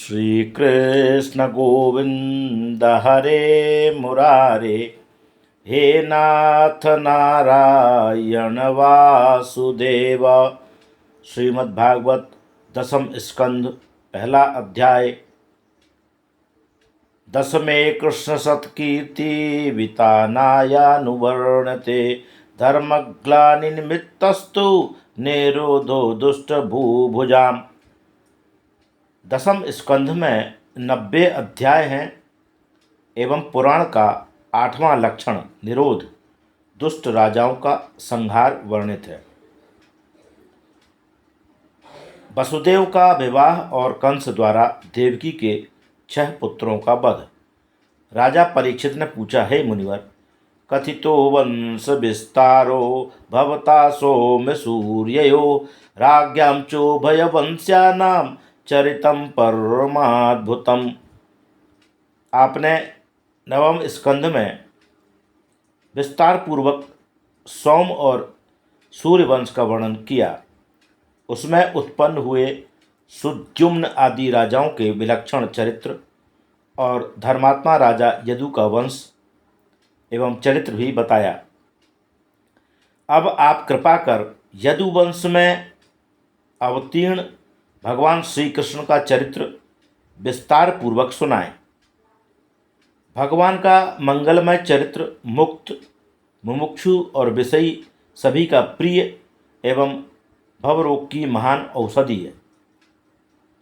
श्रीकृष्ण गोविंद हरे मुरारे, हे नाथ नारायण वासुदेव। श्रीमद्भागवत दसम स्कंध पहला अध्याय। दसमे कृष्ण सत्कीर्ति वितानायानुवर्णते, धर्मग्लानिमित्तस्तु निरोधो दुष्ट भूभुजाम। दसम स्कंध में 90 अध्याय हैं एवं पुराण का 8वां लक्षण निरोध दुष्ट राजाओं का संहार वर्णित है। वसुदेव का विवाह और कंस द्वारा देवकी के 6 पुत्रों का वध। राजा परीक्षित ने पूछा, हे मुनिवर, कथितो वंश विस्तारो भवता सौम्य सूर्ययो, राज्ञां चोभय वंश्यानां चरितम परमाद्भुतम। आपने नवम स्कंध में विस्तार पूर्वक सौम और सूर्य वंश का वर्णन किया। उसमें उत्पन्न हुए सुद्युम्न आदि राजाओं के विलक्षण चरित्र और धर्मात्मा राजा यदु का वंश एवं चरित्र भी बताया। अब आप कृपा कर यदु वंश में अवतीर्ण भगवान श्री कृष्ण का चरित्र विस्तार पूर्वक सुनाएं। भगवान का मंगलमय चरित्र मुक्त, मुमुक्षु और विषयी सभी का प्रिय एवं भवरोग की महान औषधि है।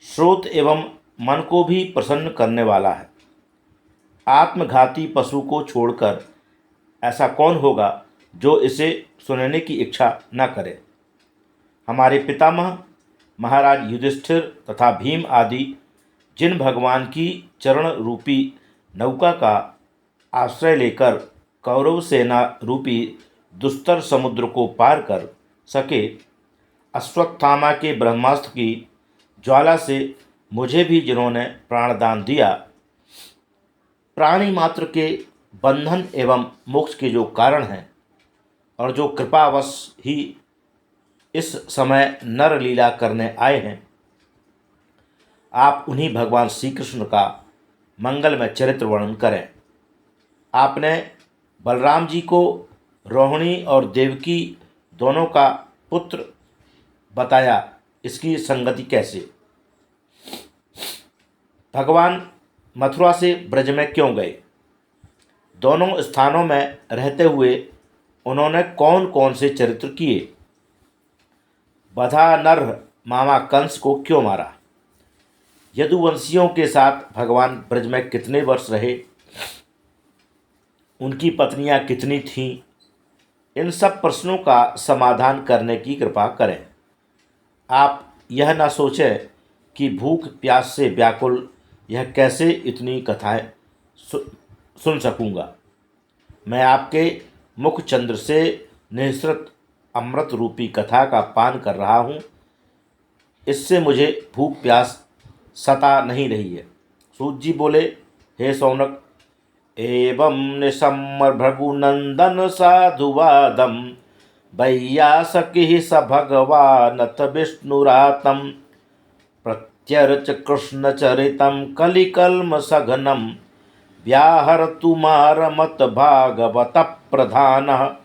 श्रोत एवं मन को भी प्रसन्न करने वाला है। आत्मघाती पशु को छोड़कर ऐसा कौन होगा जो इसे सुनने की इच्छा न करे। हमारे पितामह महाराज युधिष्ठिर तथा भीम आदि जिन भगवान की चरण रूपी नौका का आश्रय लेकर कौरव सेना रूपी दुस्तर समुद्र को पार कर सके, अश्वत्थामा के ब्रह्मास्त्र की ज्वाला से मुझे भी जिन्होंने प्राणदान दिया, प्राणी मात्र के बंधन एवं मोक्ष के जो कारण हैं और जो कृपावश ही इस समय नर लीला करने आए हैं, आप उन्हीं भगवान श्री कृष्ण का मंगलमय चरित्र वर्णन करें। आपने बलराम जी को रोहिणी और देवकी दोनों का पुत्र बताया, इसकी संगति कैसे? भगवान मथुरा से ब्रज में क्यों गए? दोनों स्थानों में रहते हुए उन्होंने कौन कौन से चरित्र किए? बधा नर मामा कंस को क्यों मारा? यदुवंशियों के साथ भगवान ब्रज में कितने वर्ष रहे? उनकी पत्नियां कितनी थीं? इन सब प्रश्नों का समाधान करने की कृपा करें। आप यह न सोचें कि भूख प्यास से व्याकुल यह कैसे इतनी कथाएं सुन सकूंगा। मैं आपके मुख चंद्र से निःसृत अमृत रूपी कथा का पान कर रहा हूँ, इससे मुझे भूख प्यास सता नहीं रही है। सूत जी बोले, हे सौनक, एवं निशम्र भृगुनंदन साधुवादम वैयासकी स भगवानथ विष्णुरातम प्रत्यर्च कृष्ण चरितम कलिकल्म सघनम व्याहरतु मारमत भागवत प्रधानः।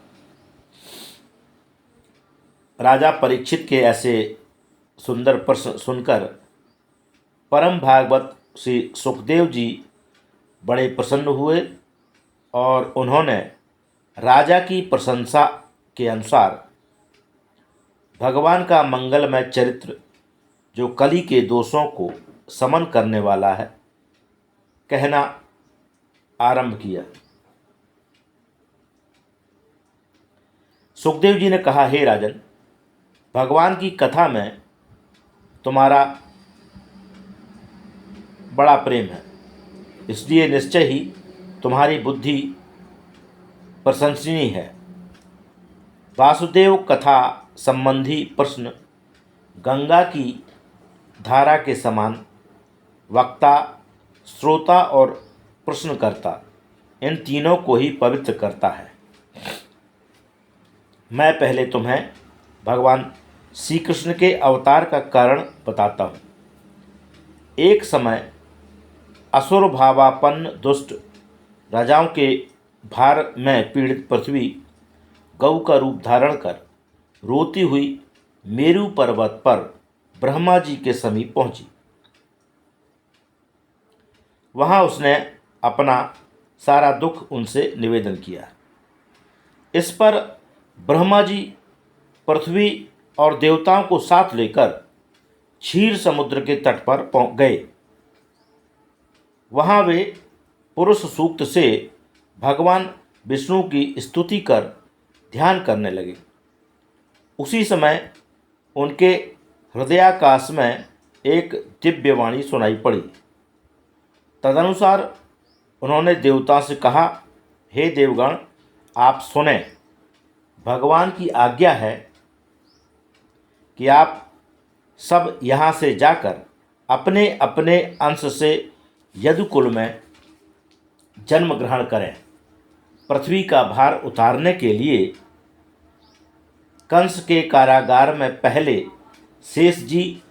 राजा परीक्षित के ऐसे सुंदर प्रश्न सुनकर परम भागवत श्री सुखदेव जी बड़े प्रसन्न हुए और उन्होंने राजा की प्रशंसा के अनुसार भगवान का मंगलमय चरित्र, जो कली के दोषों को समन करने वाला है, कहना आरंभ किया। सुखदेव जी ने कहा, हे राजन, भगवान की कथा में तुम्हारा बड़ा प्रेम है, इसलिए निश्चय ही तुम्हारी बुद्धि प्रशंसनीय है। वासुदेव कथा संबंधी प्रश्न गंगा की धारा के समान वक्ता, श्रोता और प्रश्नकर्ता इन तीनों को ही पवित्र करता है। मैं पहले तुम्हें भगवान श्री कृष्ण के अवतार का कारण बताता हूँ। एक समय असुर भावापन्न दुष्ट राजाओं के भार में पीड़ित पृथ्वी गौ का रूप धारण कर रोती हुई मेरु पर्वत पर ब्रह्मा जी के समीप पहुंची। वहां उसने अपना सारा दुख उनसे निवेदन किया। इस पर ब्रह्मा जी पृथ्वी और देवताओं को साथ लेकर क्षीर समुद्र के तट पर पहुंच गए। वहां वे पुरुष सूक्त से भगवान विष्णु की स्तुति कर ध्यान करने लगे। उसी समय उनके हृदयाकाश में एक दिव्य वाणी सुनाई पड़ी। तदनुसार उन्होंने देवताओं से कहा, हे देवगण, आप सुने। भगवान की आज्ञा है कि आप सब यहाँ से जाकर अपने अपने अंश से यदुकुल में जन्म ग्रहण करें। पृथ्वी का भार उतारने के लिए कंस के कारागार में पहले शेष जी,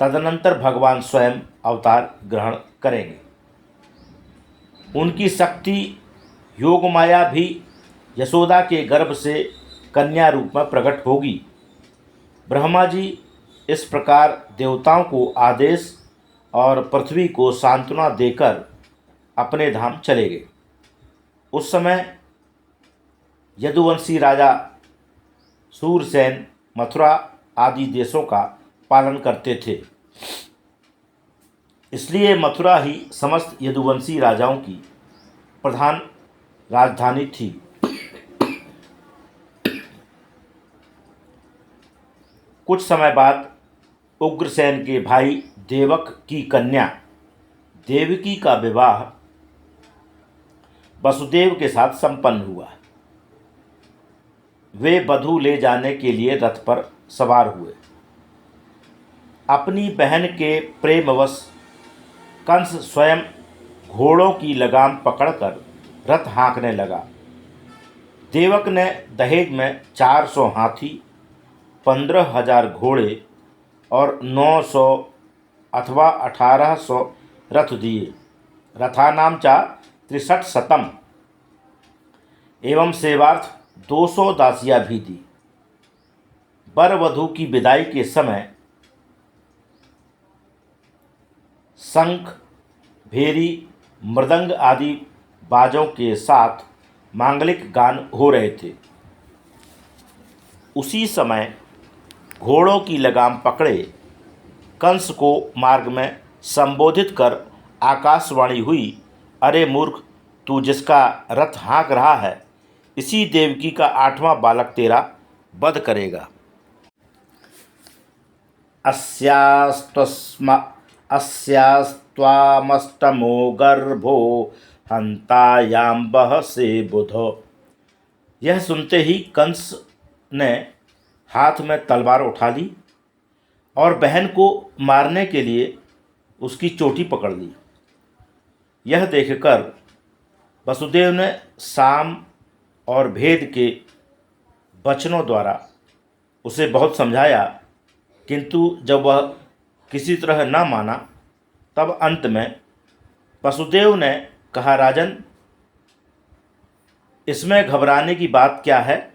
तदनंतर भगवान स्वयं अवतार ग्रहण करेंगे। उनकी शक्ति योग माया भी यशोदा के गर्भ से कन्या रूप में प्रकट होगी। ब्रह्मा जी इस प्रकार देवताओं को आदेश और पृथ्वी को सांत्वना देकर अपने धाम चले गए। उस समय यदुवंशी राजा सूरसेन मथुरा आदि देशों का पालन करते थे, इसलिए मथुरा ही समस्त यदुवंशी राजाओं की प्रधान राजधानी थी। कुछ समय बाद उग्रसेन के भाई देवक की कन्या देवकी का विवाह वसुदेव के साथ संपन्न हुआ। वे वधू ले जाने के लिए रथ पर सवार हुए। अपनी बहन के प्रेमवश कंस स्वयं घोड़ों की लगाम पकड़कर रथ हाँकने लगा। देवक ने दहेज में 400 हाथी, 15,000 घोड़े और 900 अथवा 1800 रथ दिए। रथानाम चा 63 शतम एवं सेवार्थ 200 दासियां भी दी। वर वधू की विदाई के समय शंख, भेरी, मृदंग आदि बाजों के साथ मांगलिक गान हो रहे थे। उसी समय घोड़ों की लगाम पकड़े कंस को मार्ग में संबोधित कर आकाशवाणी हुई, अरे मूर्ख, तू जिसका रथ हाँक रहा है, इसी देवकी का 8वां बालक तेरा वध करेगा। अस्यास्त्वामष्टमो गर्भो हंतायां बहसे बुधो। यह सुनते ही कंस ने हाथ में तलवार उठा ली और बहन को मारने के लिए उसकी चोटी पकड़ ली। यह देखकर वसुदेव ने साम और भेद के वचनों द्वारा उसे बहुत समझाया, किंतु जब वह किसी तरह न माना, तब अंत में वसुदेव ने कहा, राजन, इसमें घबराने की बात क्या है?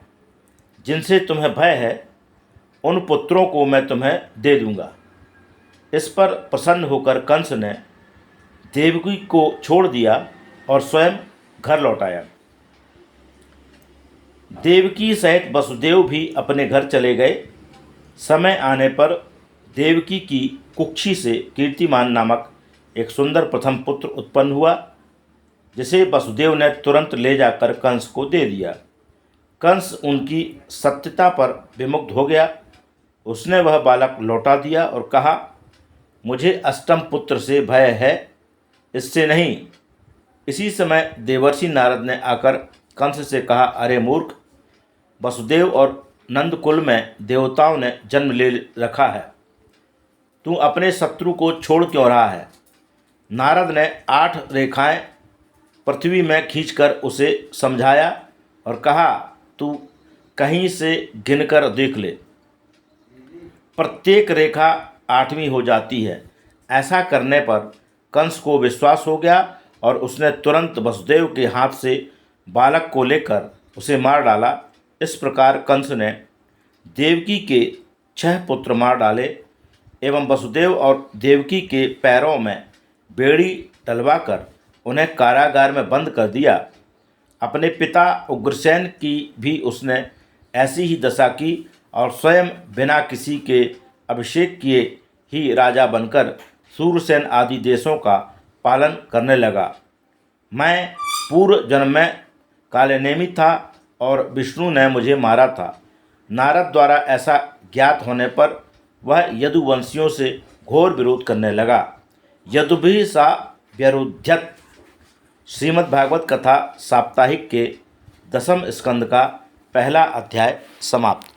जिनसे तुम्हें भय है उन पुत्रों को मैं तुम्हें दे दूंगा। इस पर प्रसन्न होकर कंस ने देवकी को छोड़ दिया और स्वयं घर लौट आया। देवकी सहित वसुदेव भी अपने घर चले गए। समय आने पर देवकी की कुक्षी से कीर्तिमान नामक एक सुंदर प्रथम पुत्र उत्पन्न हुआ, जिसे वसुदेव ने तुरंत ले जाकर कंस को दे दिया। कंस उनकी सत्यता पर विमुग्ध हो गया। उसने वह बालक लौटा दिया और कहा, मुझे अष्टम पुत्र से भय है, इससे नहीं। इसी समय देवर्षि नारद ने आकर कंस से कहा, अरे मूर्ख, वसुदेव और नंदकुल में देवताओं ने जन्म ले रखा है, तू अपने शत्रु को छोड़ क्यों रहा है? नारद ने 8 रेखाएं पृथ्वी में खींचकर उसे समझाया और कहा, तू कहीं से गिनकर देख ले, प्रत्येक रेखा 8वीं हो जाती है। ऐसा करने पर कंस को विश्वास हो गया और उसने तुरंत वसुदेव के हाथ से बालक को लेकर उसे मार डाला। इस प्रकार कंस ने देवकी के 6 पुत्र मार डाले एवं वसुदेव और देवकी के पैरों में बेड़ी डलवाकर उन्हें कारागार में बंद कर दिया। अपने पिता उग्रसेन की भी उसने ऐसी ही दशा की और स्वयं बिना किसी के अभिषेक किए ही राजा बनकर सूरसेन आदि देशों का पालन करने लगा। मैं पूर्व जन्म में कालनेमी था और विष्णु ने मुझे मारा था। नारद द्वारा ऐसा ज्ञात होने पर वह यदुवंशियों से घोर विरोध करने लगा। यदुभिः सा व्यरुध्यत। श्रीमद्भागवत कथा साप्ताहिक के 10वें स्कंद का पहला अध्याय समाप्त।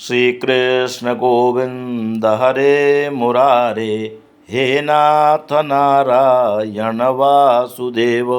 श्री कृष्ण गोविंद हरे मुरारे, हे नाथ नारायण वासुदेव।